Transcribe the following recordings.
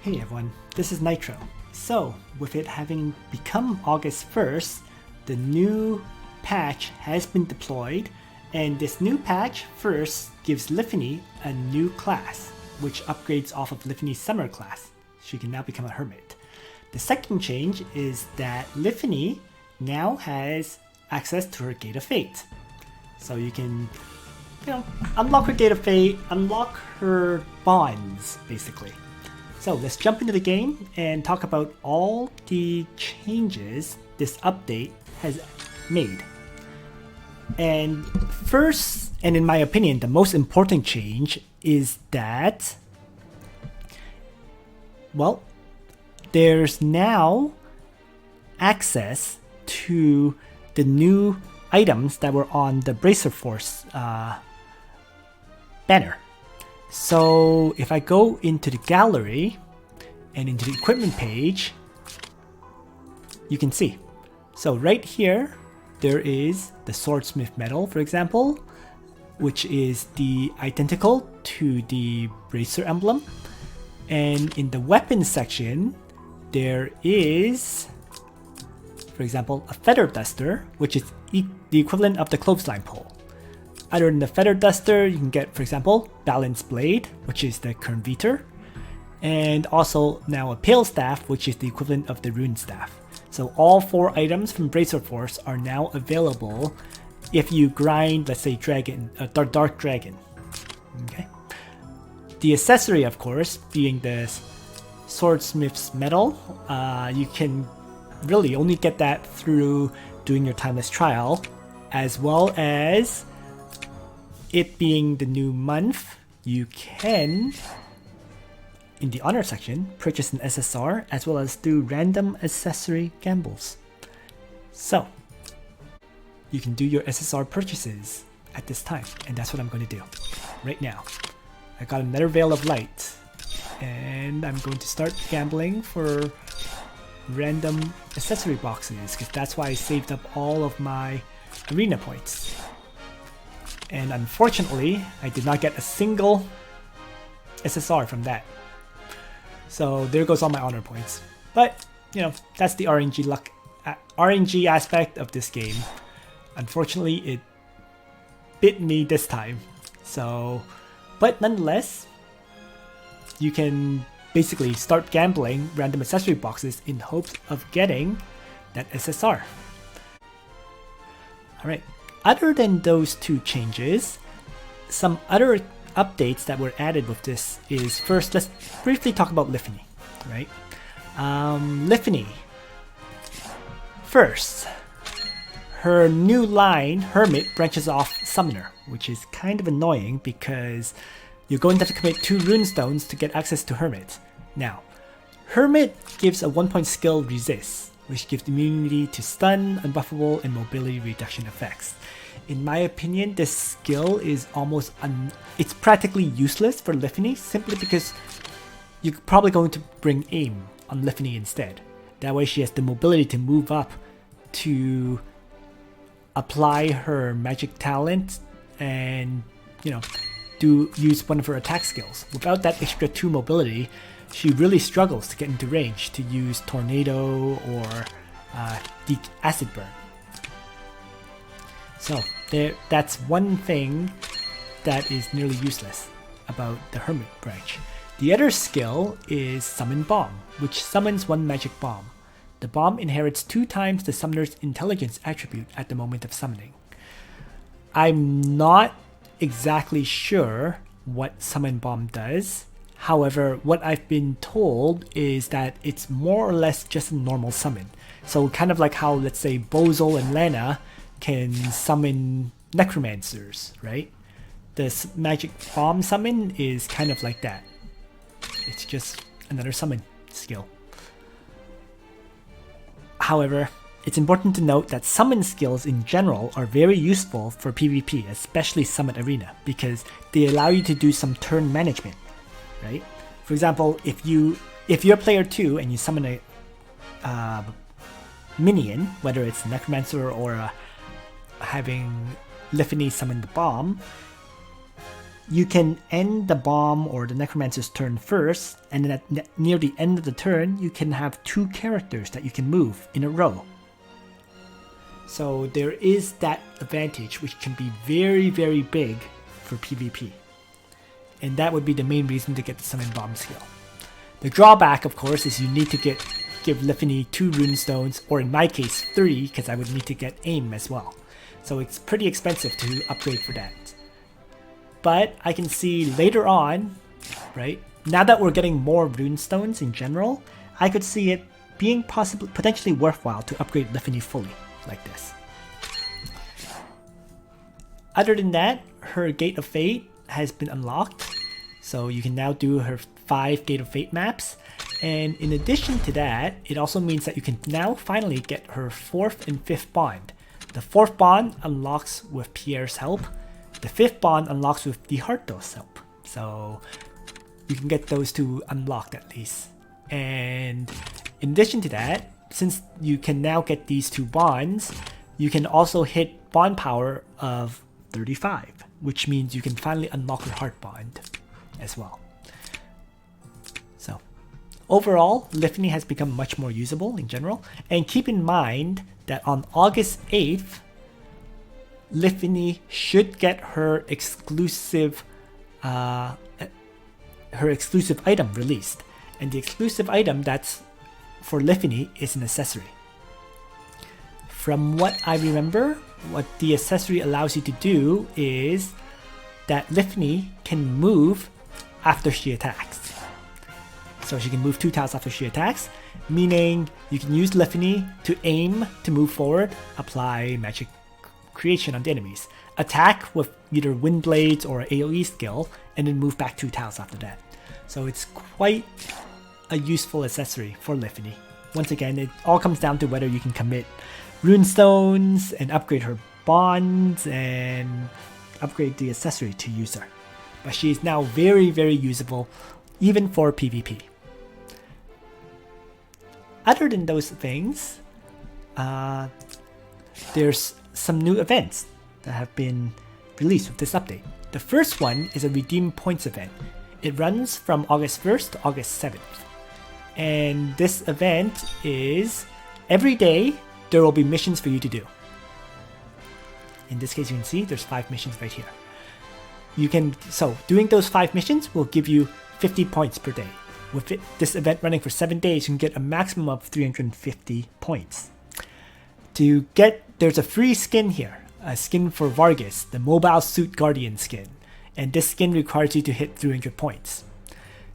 Hey everyone, this is Nitro. So, with it having become August 1st, the new patch has been deployed, and this new patch first gives Liffany a new class, which upgrades off of Liffany's summer class. She can now become a Hermit. The second change is that Liffany now has access to her Gate of Fate. So you can, unlock her Gate of Fate, unlock her bonds, basically. So let's jump into the game and talk about all the changes this update has made. And first, and in my opinion, the most important change is that, well, there's now access to the new items that were on the Bracer Force banner. So if I go into the gallery and into the equipment page, you can see. So right here, there is the Swordsmith medal, for example, which is the identical to the Bracer emblem. And in the weapons section, there is, for example, a Feather Duster, which is the equivalent of the Clothesline pole. Other than the Feather Duster, you can get, for example, Balance Blade, which is the Kernviter, and also now a Pale Staff, which is the equivalent of the Rune Staff. So all four items from Bracer Force are now available if you grind, let's say, Dark Dragon. Okay. The accessory, of course, being the Swordsmith's medal, you can really only get that through doing your Timeless Trial, as well as it being the new month, you can, in the honor section, purchase an SSR as well as do random accessory gambles. So, you can do your SSR purchases at this time, and that's what I'm going to do right now. I got another Veil of Light, and I'm going to start gambling for random accessory boxes, because that's why I saved up all of my arena points. And unfortunately, I did not get a single SSR from that. So there goes all my honor points. But, that's the RNG aspect of this game. Unfortunately, it bit me this time. So, but nonetheless, you can basically start gambling random accessory boxes in hopes of getting that SSR. Alright. Other than those two changes, some other updates that were added with this is, first, let's briefly talk about Liffany, right? Liffany. First, her new line, Hermit, branches off Summoner, which is kind of annoying because you're going to have to commit 2 runestones to get access to Hermit. Now, Hermit gives a 1-point skill Resist, which gives immunity to stun, unbuffable, and mobility reduction effects. In my opinion, this skill is it's practically useless for Liffany, simply because you're probably going to bring aim on Liffany instead. That way she has the mobility to move up to apply her magic talent and, use one of her attack skills. Without that extra 2 mobility, she really struggles to get into range to use Tornado or the Acid Burn. So that's one thing that is nearly useless about the Hermit branch. The other skill is Summon Bomb, which summons 1 magic bomb. The bomb inherits 2 times the summoner's intelligence attribute at the moment of summoning. I'm not exactly sure what Summon Bomb does. However, what I've been told is that it's more or less just a normal summon. So kind of like how, let's say, Bozo and Lana can summon necromancers, right? This magic bomb summon is kind of like that. It's just another summon skill. However, it's important to note that summon skills in general are very useful for PvP, especially Summit Arena, because they allow you to do some turn management, right? For example, if you're player 2 and you summon a minion, whether it's a necromancer or having Liffany summon the bomb, you can end the bomb or the necromancer's turn first, and then near the end of the turn, you can have 2 characters that you can move in a row. So there is that advantage, which can be very, very big for PvP. And that would be the main reason to get the summon bomb skill. The drawback, of course, is you need to give Liffany 2 runestones, or in my case 3, because I would need to get aim as well. So it's pretty expensive to upgrade for that. But I can see later on, right, now that we're getting more runestones in general, I could see it being potentially worthwhile to upgrade Liffany fully, like this. Other than that, her Gate of Fate has been unlocked, so you can now do her 5 Gate of Fate maps. And in addition to that, it also means that you can now finally get her 4th and 5th bond. The 4th bond unlocks with Pierre's help. The 5th bond unlocks with the Harto's help. So you can get those 2 unlocked at least. And in addition to that, since you can now get these 2 bonds, you can also hit bond power of 35, which means you can finally unlock your heart bond as well. So overall, Liffany has become much more usable in general. And keep in mind that on August 8th, Liffany should get her exclusive item released, and the exclusive item that's for Liffany is an accessory. From what I remember, what the accessory allows you to do is that Liffany can move after she attacks. So she can move 2 tiles after she attacks, meaning you can use Liffany to aim to move forward, apply magic creation on the enemies, attack with either wind blades or AoE skill, and then move back 2 tiles after that. So it's quite a useful accessory for Liffany. Once again, it all comes down to whether you can commit runestones and upgrade her bonds and upgrade the accessory to use her. But she is now very, very usable, even for PvP. Other than those things, there's some new events that have been released with this update. The first one is a Redeem Points event. It runs from August 1st to August 7th. And this event is every day there will be missions for you to do. In this case, you can see there's 5 missions right here. So doing those 5 missions will give you 50 points per day. With this event running for 7 days, you can get a maximum of 350 points. There's a free skin here, a skin for Vargas, the Mobile Suit Guardian skin, and this skin requires you to hit 300 points.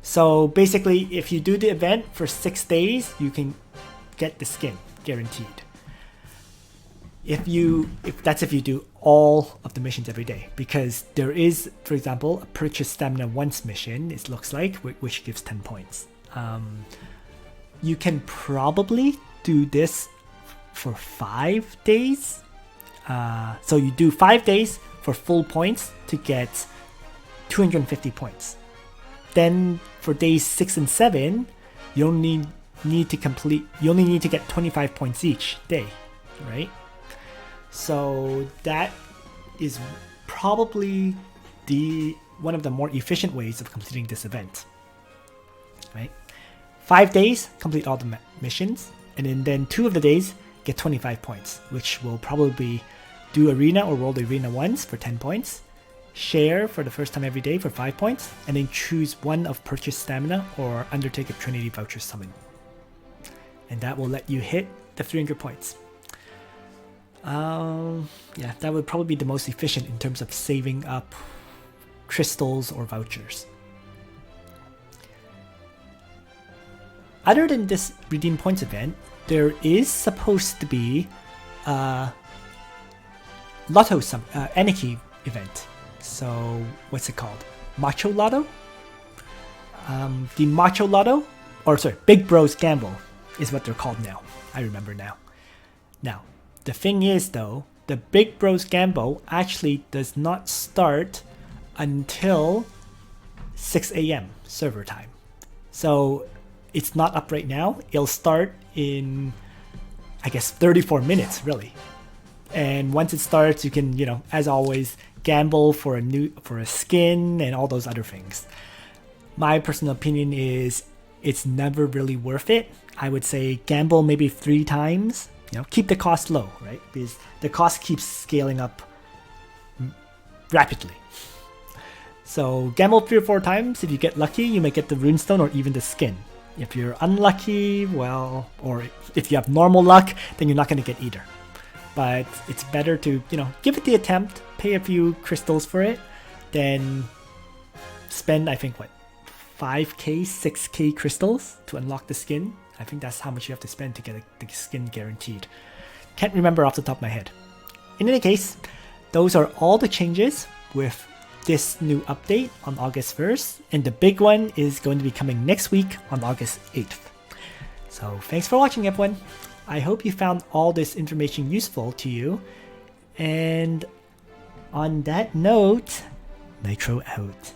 So basically, if you do the event for 6 days, you can get the skin, guaranteed. If you do all of the missions every day, because there is, for example, a purchase stamina once mission, it looks like, which gives 10 points. You can probably do this for 5 days. So you do 5 days for full points to get 250 points. Then for days 6 and 7, you only need to get 25 points each day, right? So that is probably one of the more efficient ways of completing this event, right? 5 days, complete all the missions, and then 2 of the days get 25 points, which will probably do arena or roll the arena once for 10 points, share for the first time every day for 5 points, and then choose one of purchase stamina or undertake a Trinity voucher summon. And that will let you hit the 300 points. Yeah, that would probably be the most efficient in terms of saving up crystals or vouchers. Other than this Redeem Points event, there is supposed to be a Lotto Anarchy event. So what's it called? Macho Lotto? The Macho Lotto, or sorry, Big Bros Gamble is what they're called now. I remember now. Now, the thing is though, the Big Bros Gamble actually does not start until 6 a.m. server time. So it's not up right now. It'll start in, I guess, 34 minutes really. And once it starts, you can, as always, gamble for a skin and all those other things. My personal opinion is it's never really worth it. I would say gamble maybe 3 times. Keep the cost low, right? Because the cost keeps scaling up rapidly. So gamble 3 or 4 times. If you get lucky, you may get the runestone or even the skin. If you're unlucky, well, or if you have normal luck, then you're not going to get either. But it's better to, give it the attempt, pay a few crystals for it, then spend, I think, 5k, 6k crystals to unlock the skin. I think that's how much you have to spend to get the skin guaranteed. Can't remember off the top of my head. In any case, those are all the changes with this new update on August 1st, and the big one is going to be coming next week on August 8th. So thanks for watching, everyone. I hope you found all this information useful to you, and on that note, Nitro out.